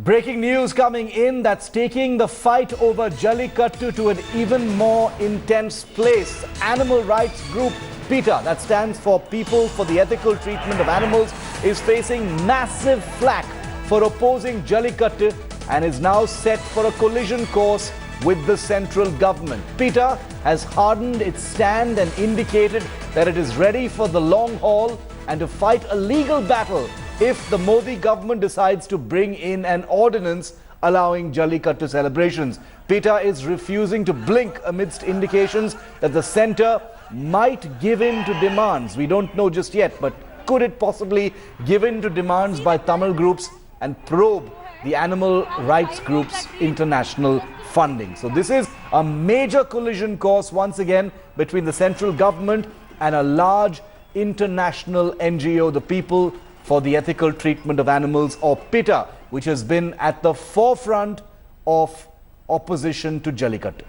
Breaking news coming in that's taking the fight over Jallikattu to an even more intense place. Animal rights group PETA, that stands for People for the Ethical Treatment of Animals, is facing massive flack for opposing Jallikattu and is now set for a collision course with the central government. PETA has hardened its stand and indicated that it is ready for the long haul and to fight a legal battle if the Modi government decides to bring in an ordinance allowing Jallikattu celebrations. PETA is refusing to blink amidst indications that the centre might give in to demands. We don't know just yet, but could it possibly give in to demands by Tamil groups and probe the animal rights groups' international funding? So this is a major collision course once again between the central government and a large international NGO, the People for the Ethical Treatment of Animals, or PETA, which has been at the forefront of opposition to Jallikattu.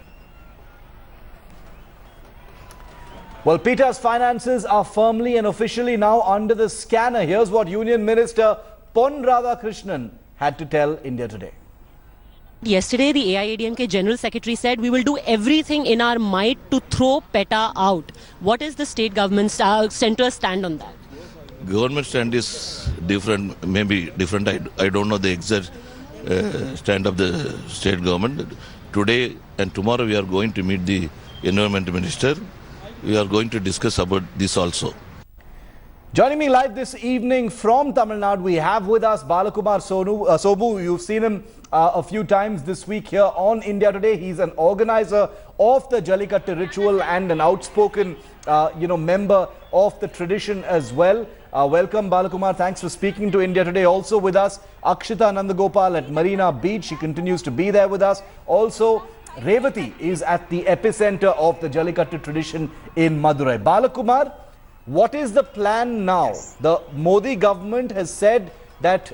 Well, PETA's finances are firmly and officially now under the scanner. Here's what Union Minister Pon Radhakrishnan had to tell India Today. Yesterday, the AIADMK General Secretary said we will do everything in our might to throw PETA out. What is the state government's centre stand on that? Government stand is different, maybe different. I don't know the exact stand of the state government. Today and tomorrow we are going to meet the Environment Minister. We are going to discuss about this also. Joining me live this evening from Tamil Nadu, we have with us Balakumar Sobu. You've seen him a few times this week here on India Today. He's an organizer of the Jallikattu ritual and an outspoken, member of the tradition as well. Welcome, Balakumar. Thanks for speaking to India Today. Also with us, Akshita Nandagopal at Marina Beach. She continues to be there with us. Also, Revati is at the epicenter of the Jallikattu tradition in Madurai. Balakumar, what is the plan now? The Modi government has said that,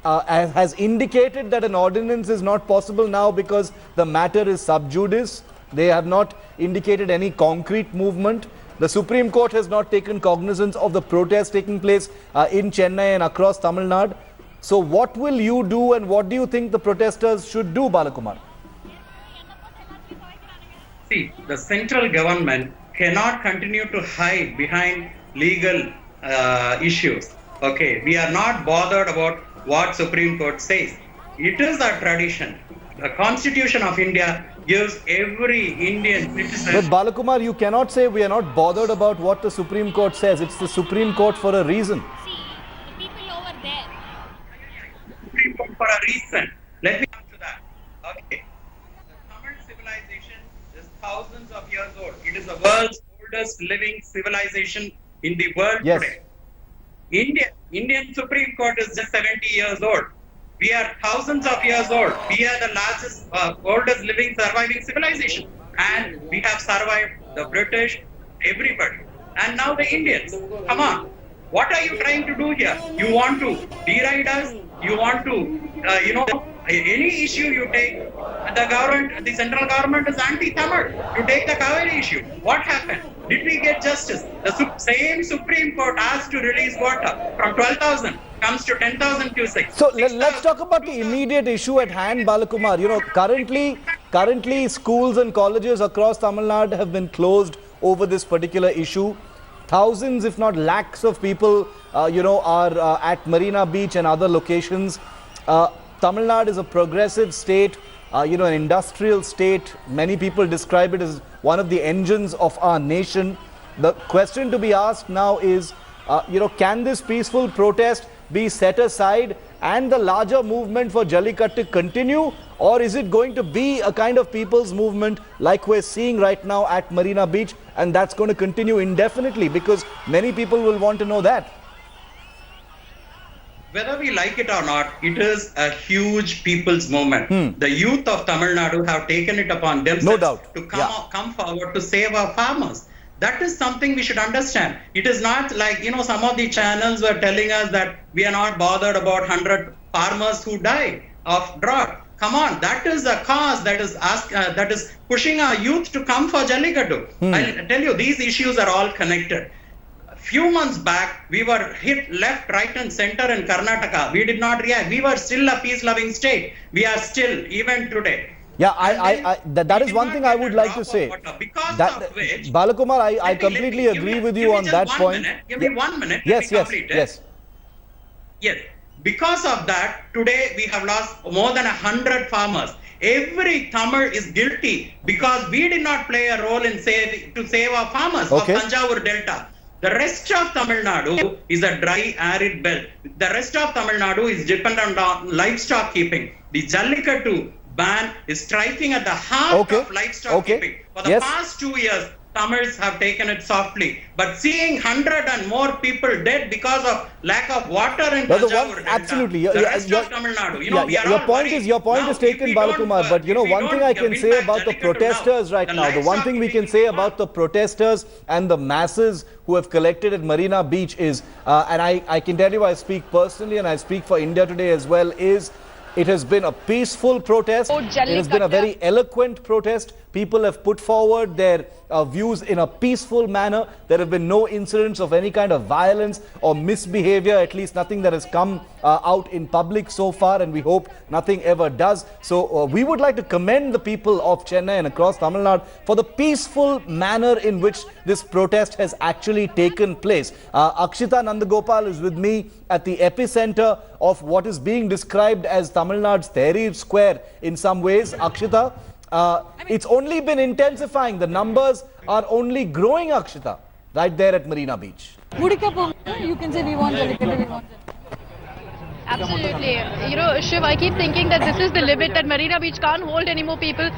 has indicated that an ordinance is not possible now because the matter is sub judice. They have not indicated any concrete movement. The Supreme Court has not taken cognizance of the protests taking place in Chennai and across Tamil Nadu. So what will you do and what do you think the protesters should do, Balakumar? See, the central government cannot continue to hide behind legal issues. Okay, we are not bothered about what Supreme Court says. It is our tradition. The Constitution of India gives every Indian citizen... But Balakumar, you cannot say we are not bothered about what the Supreme Court says. It's the Supreme Court for a reason. See, the people over there. Supreme Court for a reason. Let me come to that. Okay. The Tamil civilization is thousands of years old. It is the world's oldest living civilization in the world today. Indian Supreme Court is just 70 years old. We are thousands of years old. We are the largest, oldest living surviving civilization. And we have survived the British, everybody. And now the Indians. Come on. What are you trying to do here? You want to deride us? You want to, any issue you take, the central government is anti-Tamil. You take the Kaveri issue. What happened? Did we get justice? The same Supreme Court asked to release water from 12,000 comes to 10,000 cusecs. So let's talk about the immediate issue at hand, Balakumar. Currently schools and colleges across Tamil Nadu have been closed over this particular issue. Thousands, if not lakhs of people, are at Marina Beach and other locations. Tamil Nadu is a progressive state, an industrial state. Many people describe it as one of the engines of our nation. The question to be asked now is, can this peaceful protest be set aside and the larger movement for Jallikattu continue? Or is it going to be a kind of people's movement like we're seeing right now at Marina Beach, and that's going to continue indefinitely? Because many people will want to know that. Whether we like it or not, it is a huge people's movement. The youth of Tamil Nadu have taken it upon themselves to come forward to save our farmers. That is something we should understand. It is not like, some of the channels were telling us that we are not bothered about 100 farmers who died of drought. Come on, that is a cause that is pushing our youth to come for Jallikattu. I'll tell you, these issues are all connected. Few months back, we were hit left, right, and center in Karnataka. We did not react. We were still a peace-loving state. We are still, even today. Yeah, that is one thing I would like to say. Because That, of which, Balakumar, I completely agree with you on that point. Give me 1 minute. Yes. Yes. Because of that, today we have lost more than 100 farmers. Every Tamil is guilty because we did not play a role in to save our farmers of Tanjavur Delta. The rest of Tamil Nadu is a dry, arid belt. The rest of Tamil Nadu is dependent on livestock keeping. The Jallikattu ban is striking at the heart of livestock keeping. For the past 2 years, Tamils have taken it softly. But seeing 100 and more people dead because of lack of water in Tanjavur Delta, absolutely. the rest of Tamil Nadu, your point is taken, Balakumar. But one thing I can say about the protesters right now, the one thing we can say about the protesters and the masses who have collected at Marina Beach is, and I can tell you I speak personally and I speak for India Today as well, is it has been a peaceful protest. It has been a very eloquent protest. People have put forward their views in a peaceful manner. There have been no incidents of any kind of violence or misbehavior, at least nothing that has come out in public so far, and we hope nothing ever does. So we would like to commend the people of Chennai and across Tamil Nadu for the peaceful manner in which this protest has actually taken place. Akshita Nandagopal is with me at the epicenter of what is being described as Tamil Nadu's Tahrir Square in some ways. Akshita, it's only been intensifying. The numbers are only growing, Akshita, right there at Marina Beach. You can say we want Jallikattu, we want Jallikattu. Absolutely. Shiv, I keep thinking that this is the limit, that Marina Beach can't hold any more people.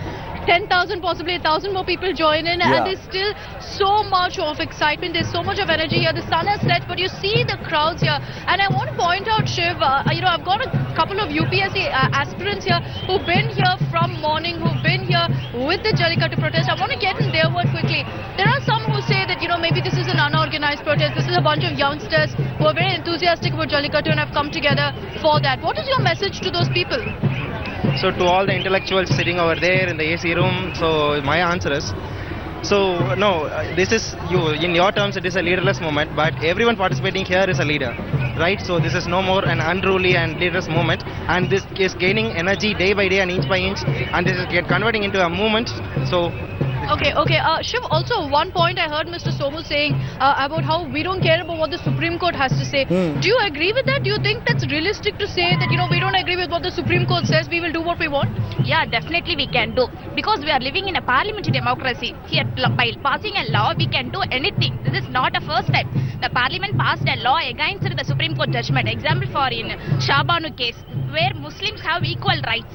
10,000, possibly 1,000 more people join in, and there's still so much of excitement, there's so much of energy here. The sun has set, but you see the crowds here. And I want to point out, Shiv, I've got a couple of UPSC aspirants here who've been here from morning, who've been here with the Jallikattu protest. I want to get in their word quickly. There are some who say that, maybe this is an unorganized protest. This is a bunch of youngsters who are very enthusiastic about Jallikattu and have come together for that. What is your message to those people? So to all the intellectuals sitting over there in the AC room, so my answer is, this is in your terms it is a leaderless movement, but everyone participating here is a leader, right? So this is no more an unruly and leaderless movement, and this is gaining energy day by day and inch by inch, and this is converting into a movement. So Okay. Shiv, also one point I heard Mr. Somu saying about how we don't care about what the Supreme Court has to say. Do you agree with that? Do you think that's realistic to say that, we don't agree with what the Supreme Court says, we will do what we want? Yeah, definitely we can do. Because we are living in a parliamentary democracy. Here, by passing a law, we can do anything. This is not a first step. The parliament passed a law against the Supreme Court judgment. Example for in Shabanu case, where Muslims have equal rights.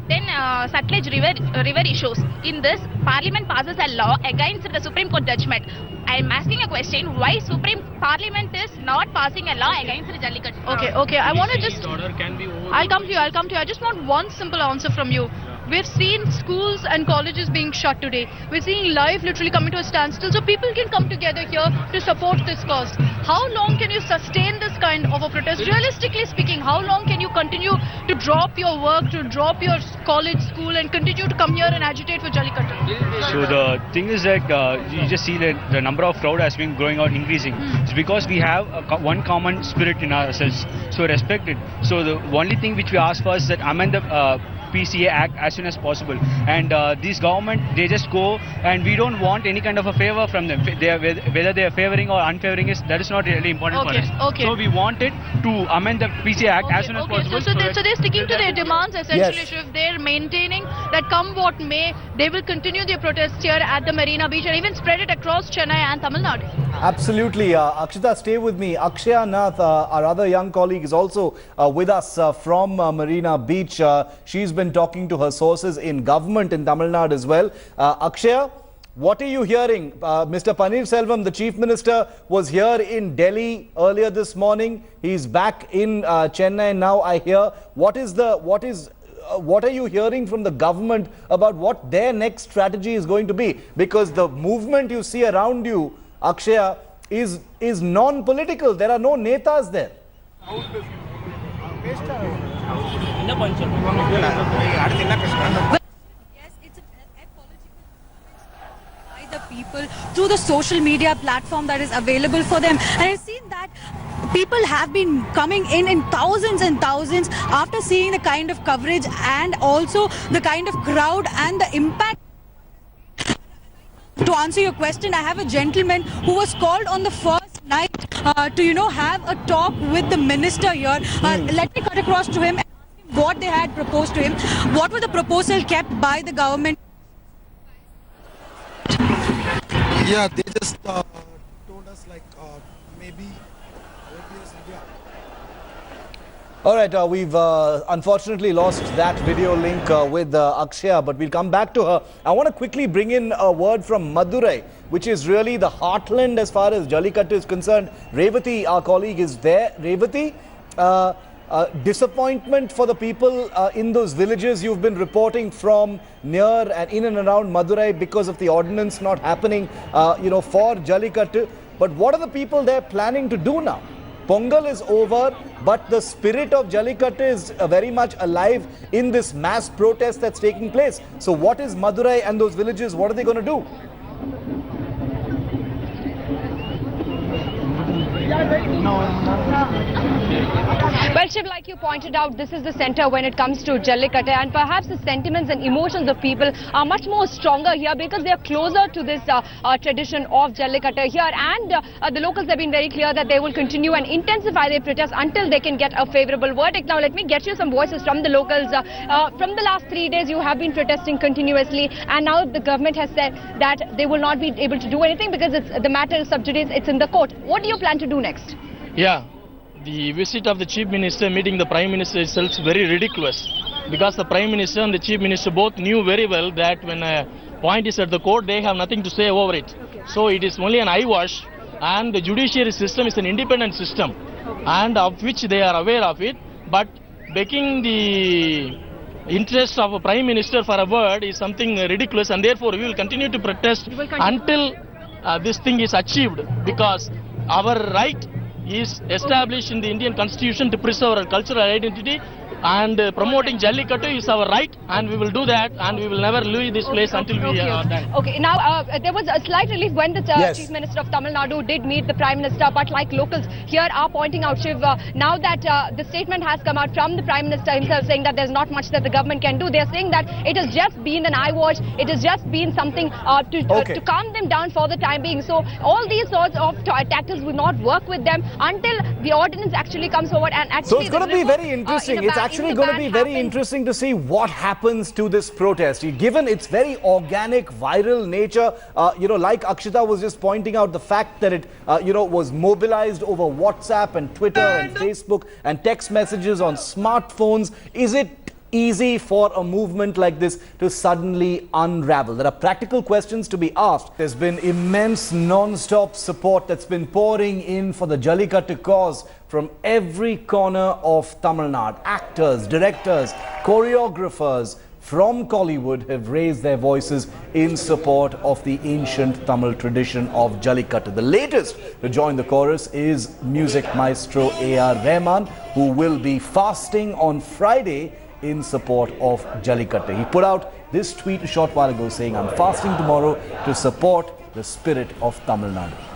Then Sutlej river issues. In this, Parliament passes a law against the Supreme Court judgment. I am asking a question: why Supreme Parliament is not passing a law against the Jallikattu? Okay. I want to just. I'll come to you. I just want one simple answer from you. We've seen schools and colleges being shut today. We're seeing life literally coming to a standstill. So people can come together here to support this cause. How long can you sustain this kind of a protest? Realistically speaking, how long can you continue to drop your work, to drop your college, school, and continue to come here and agitate for Jallikattu? So the thing is that you just see that the number of crowd has been growing out, increasing. It's because we have one common spirit in ourselves. So respect it. So the only thing which we ask for is that amend the PCA Act as soon as possible, and this government, they just go, and we don't want any kind of a favor from them. Whether they are favoring or unfavoring that is not really important for us. So we want it to amend the PCA Act as soon as possible. So they're sticking to their demands essentially. If they're maintaining that come what may, they will continue their protests here at the Marina Beach and even spread it across Chennai and Tamil Nadu. Absolutely. Akshita, stay with me. Akshaya Nath, our other young colleague, is also with us from Marina Beach. She's been talking to her sources in government in Tamil Nadu as well. Akshaya, what are you hearing? Mr. Paneerselvam, the Chief Minister, was here in Delhi earlier this morning. He's back in Chennai now, I hear. What are you hearing from the government about what their next strategy is going to be? Because the movement you see around you, Akshaya, is non-political. There are no netas there. Yes, it's a political movement by the people through the social media platform that is available for them. And I've seen that people have been coming in thousands and thousands after seeing the kind of coverage and also the kind of crowd and the impact. To answer your question, I have a gentleman who was called on the first night to have a talk with the minister here. Let me cut across to him and ask him what they had proposed to him. What was the proposal kept by the government? Yeah, they just told us like maybe OPS India. All right, we've unfortunately lost that video link with Akshaya, but we'll come back to her. I want to quickly bring in a word from Madurai, which is really the heartland as far as Jallikattu is concerned. Revati, our colleague, is there. Revati, disappointment for the people in those villages you've been reporting from near and in and around Madurai because of the ordinance not happening, for Jallikattu. But what are the people there planning to do now? Pongal is over, but the spirit of Jallikattu is very much alive in this mass protest that's taking place. So what is Madurai and those villages, what are they going to do? Well, Shiv, like you pointed out, this is the center when it comes to Jallikattu, and perhaps the sentiments and emotions of people are much more stronger here because they are closer to this tradition of Jallikattu here, and the locals have been very clear that they will continue and intensify their protests until they can get a favorable verdict. Now, let me get you some voices from the locals. From the last 3 days, you have been protesting continuously, and now the government has said that they will not be able to do anything because the matter is sub judice, it's in the court. What do you plan to do next? Yeah, the visit of the Chief Minister meeting the Prime Minister itself is very ridiculous because the Prime Minister and the Chief Minister both knew very well that when a point is at the court, they have nothing to say over it. Okay. So it is only an eyewash, and the judiciary system is an independent system, and of which they are aware of it, but begging the interest of a Prime Minister for a word is something ridiculous, and therefore we will continue to protest until this thing is achieved, because our right is established in the Indian Constitution to preserve our cultural identity, and promoting Jallikattu is our right, and we will do that, and we will never leave this place until we are done. Okay, now there was a slight relief when the Chief Minister of Tamil Nadu did meet the Prime Minister, but like locals here are pointing out, Shiv, now that the statement has come out from the Prime Minister himself saying that there's not much that the government can do, they're saying that it has just been an eyewash, it has just been something to calm them down for the time being. So all these sorts of tactics will not work with them until the ordinance actually comes forward. And actually, so it's going to be very interesting. It's actually going to be very interesting to see what happens to this protest. Given its very organic, viral nature, like Akshita was just pointing out, the fact that it, was mobilized over WhatsApp and Twitter and Facebook and text messages on smartphones. Is it easy for a movement like this to suddenly unravel? There are practical questions to be asked. There's been immense non-stop support that's been pouring in for the Jallikattu cause from every corner of Tamil Nadu. Actors, directors, choreographers from Kollywood have raised their voices in support of the ancient Tamil tradition of Jallikattu. The latest to join the chorus is music maestro A.R. Rahman, who will be fasting on Friday in support of Jallikattu. He put out this tweet a short while ago saying, "I'm fasting tomorrow to support the spirit of Tamil Nadu."